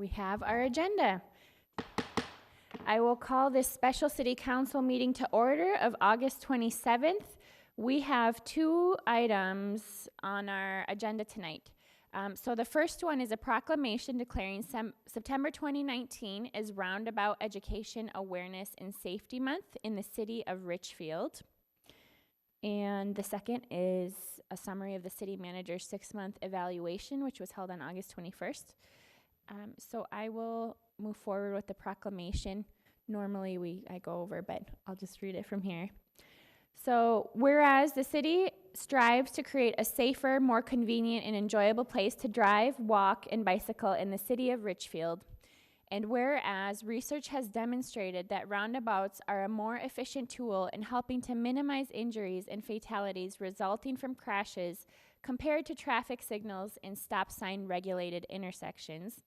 We have our agenda. I will call this special city council meeting to order of August 27th. We have two items on our agenda tonight. So the first one is a proclamation declaring September 2019 as Roundabout Education Awareness and Safety Month in the city of Richfield. And the second is a summary of the city manager's 6-month evaluation, which was held on August 21st. So I will move forward with the proclamation. Normally I go over, but I'll just read it from here. So, whereas the city strives to create a safer, more convenient, and enjoyable place to drive, walk, and bicycle in the city of Richfield, and whereas research has demonstrated that roundabouts are a more efficient tool in helping to minimize injuries and fatalities resulting from crashes compared to traffic signals and stop sign regulated intersections,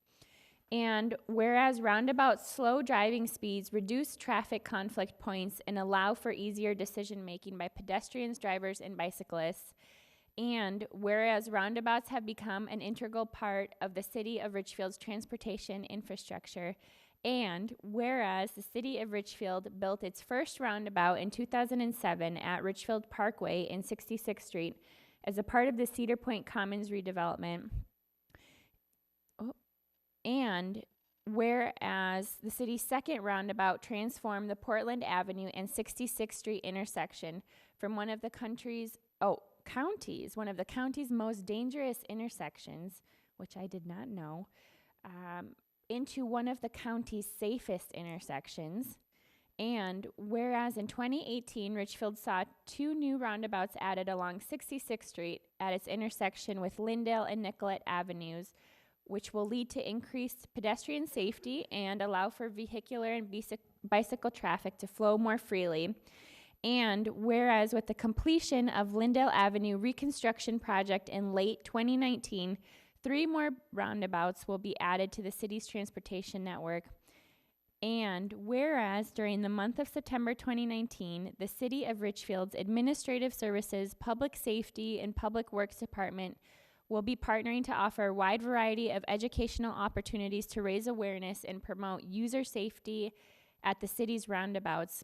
and whereas roundabouts slow driving speeds, reduce traffic conflict points, and allow for easier decision making by pedestrians, drivers, and bicyclists, and whereas roundabouts have become an integral part of the city of Richfield's transportation infrastructure, and whereas the city of Richfield built its first roundabout in 2007 at Richfield Parkway in 66th Street as a part of the Cedar Point Commons redevelopment, and whereas the city's second roundabout transformed the Portland Avenue and 66th Street intersection from one of the county's most dangerous intersections, which I did not know, into one of the county's safest intersections. And whereas in 2018, Richfield saw 2 new roundabouts added along 66th Street at its intersection with Lyndale and Nicollet Avenues, which will lead to increased pedestrian safety and allow for vehicular and bicycle traffic to flow more freely. And whereas with the completion of Lyndale Avenue reconstruction project in late 2019, 3 more roundabouts will be added to the city's transportation network. And whereas during the month of September 2019, the City of Richfield's Administrative Services, Public Safety, and Public Works Department will be partnering to offer a wide variety of educational opportunities to raise awareness and promote user safety at the city's roundabouts.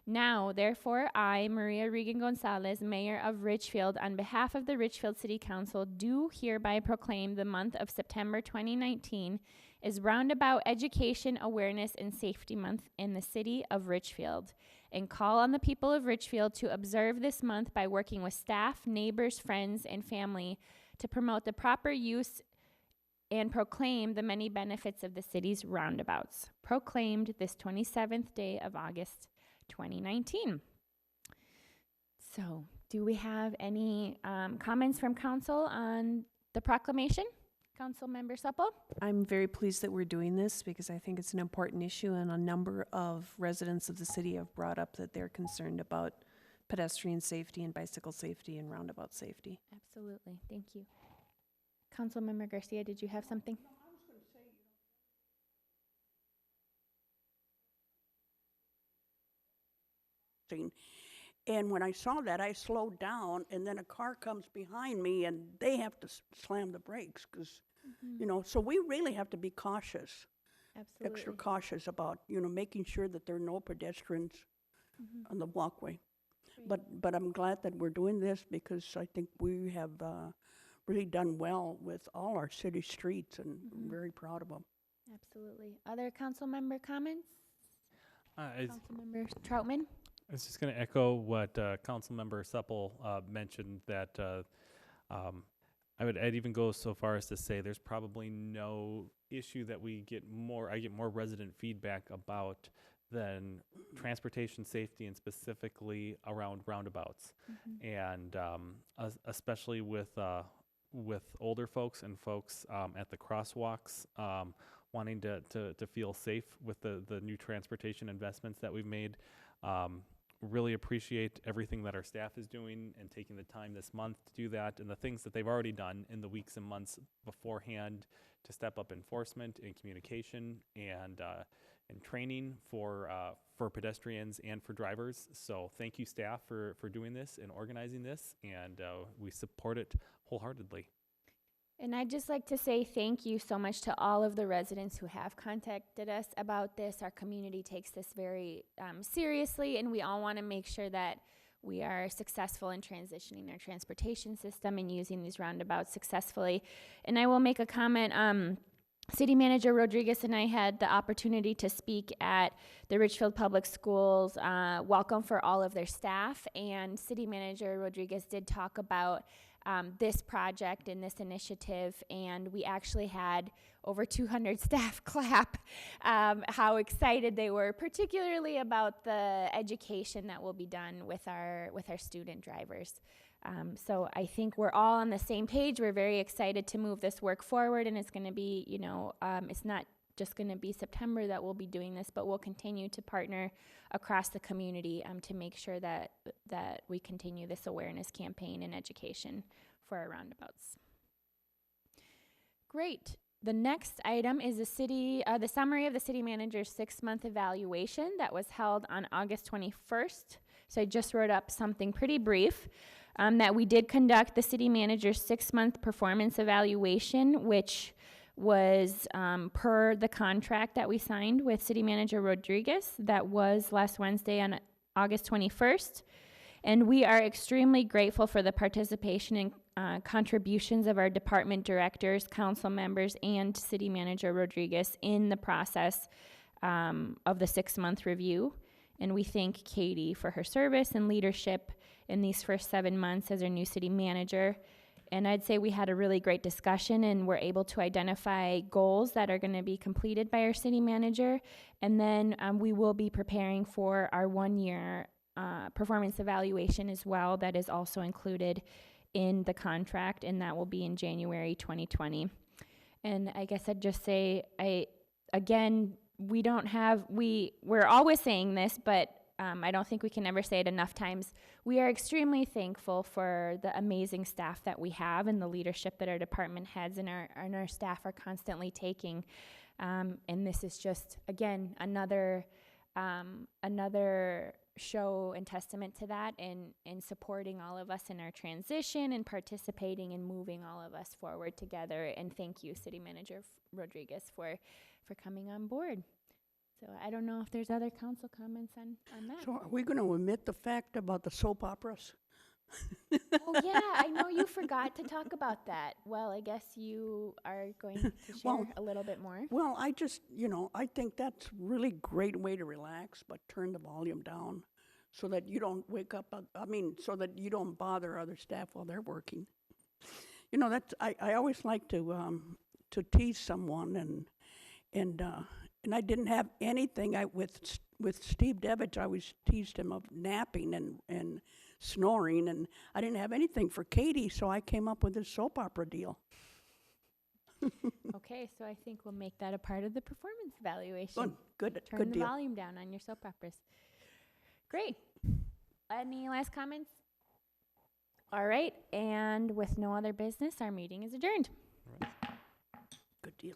Now, therefore, I, Maria Regan Gonzalez, Mayor of Richfield, on behalf of the Richfield City Council, do hereby proclaim the month of September 2019 as Roundabout Education Awareness and Safety Month in the city of Richfield, and call on the people of Richfield to observe this month by working with staff, neighbors, friends, and family to promote the proper use and proclaim the many benefits of the city's roundabouts. Proclaimed this 27th day of August 2019. So, do we have any comments from council on the proclamation? Council Member Supple? I'm very pleased that we're doing this because I think it's an important issue, and a number of residents of the city have brought up that they're concerned about pedestrian safety and bicycle safety and roundabout safety. Absolutely. Thank you. Council Member Garcia, did you have something? And when I saw that, I slowed down, and then a car comes behind me, and they have to slam the brakes because, so we really have to be cautious. Absolutely. Extra cautious about, making sure that there are no pedestrians on the walkway. But I'm glad that we're doing this because I think we have really done well with all our city streets, and I'm very proud of them. Absolutely. Other council member comments? Council Member Troutman? I was just going to echo what Councilmember Supple mentioned, that I'd even go so far as to say there's probably no issue that I get more resident feedback about than transportation safety, and specifically around roundabouts, and especially with older folks and folks at the crosswalks, wanting to feel safe with the new transportation investments that we've made. Really appreciate everything that our staff is doing and taking the time this month to do that, and the things that they've already done in the weeks and months beforehand to step up enforcement and communication and training for pedestrians and for drivers. So thank you, staff, for doing this and organizing this, and we support it wholeheartedly. And I'd just like to say thank you so much to all of the residents who have contacted us about this. Our community takes this very seriously, and we all want to make sure that we are successful in transitioning their transportation system and using these roundabouts successfully. And I will make a comment. City Manager Rodriguez and I had the opportunity to speak at the Richfield Public Schools welcome for all of their staff, and City Manager Rodriguez did talk about this project and this initiative, and we actually had over 200 staff clap how excited they were, particularly about the education that will be done with our student drivers. So I think we're all on the same page. We're very excited to move this work forward, and it's going to be, it's not just going to be September that we'll be doing this, but we'll continue to partner across the community to make sure that we continue this awareness campaign and education for our roundabouts. Great. The next item is the summary of the city manager's 6-month evaluation that was held on August 21st. So I just wrote up something pretty brief. That we did conduct the city manager's 6-month performance evaluation, which was per the contract that we signed with City Manager Rodriguez. That was last Wednesday on August 21st. And we are extremely grateful for the participation and contributions of our department directors, council members, and City Manager Rodriguez in the process of the 6-month review. And we thank Katie for her service and leadership in these first 7 months as our new city manager. And I'd say we had a really great discussion and were able to identify goals that are going to be completed by our city manager. And then we will be preparing for our 1-year performance evaluation as well. That is also included in the contract, and that will be in January 2020. And I guess I'd just say, we're always saying this, but I don't think we can ever say it enough times. We are extremely thankful for the amazing staff that we have and the leadership that our department heads and our staff are constantly taking. And this is just, again, another show and testament to that, and supporting all of us in our transition and participating and moving all of us forward together. And thank you, City Manager Rodriguez, for coming on board. So I don't know if there's other council comments on that. So are we going to omit the fact about the soap operas? Oh, yeah, I know you forgot to talk about that. Well, I guess you are going to share a little bit more. Well, I just, I think that's really great way to relax, but turn the volume down so that you don't wake up, so that you don't bother other staff while they're working. That's, I always like to tease someone, and I didn't have anything. With Steve Devich, I was teased him of napping and snoring, and I didn't have anything for Katie, so I came up with this soap opera deal. Okay, so I think we'll make that a part of the performance evaluation. Good Turn good the deal. volume down on your soap operas. Great. Any last comments? All right, and with no other business, our meeting is adjourned.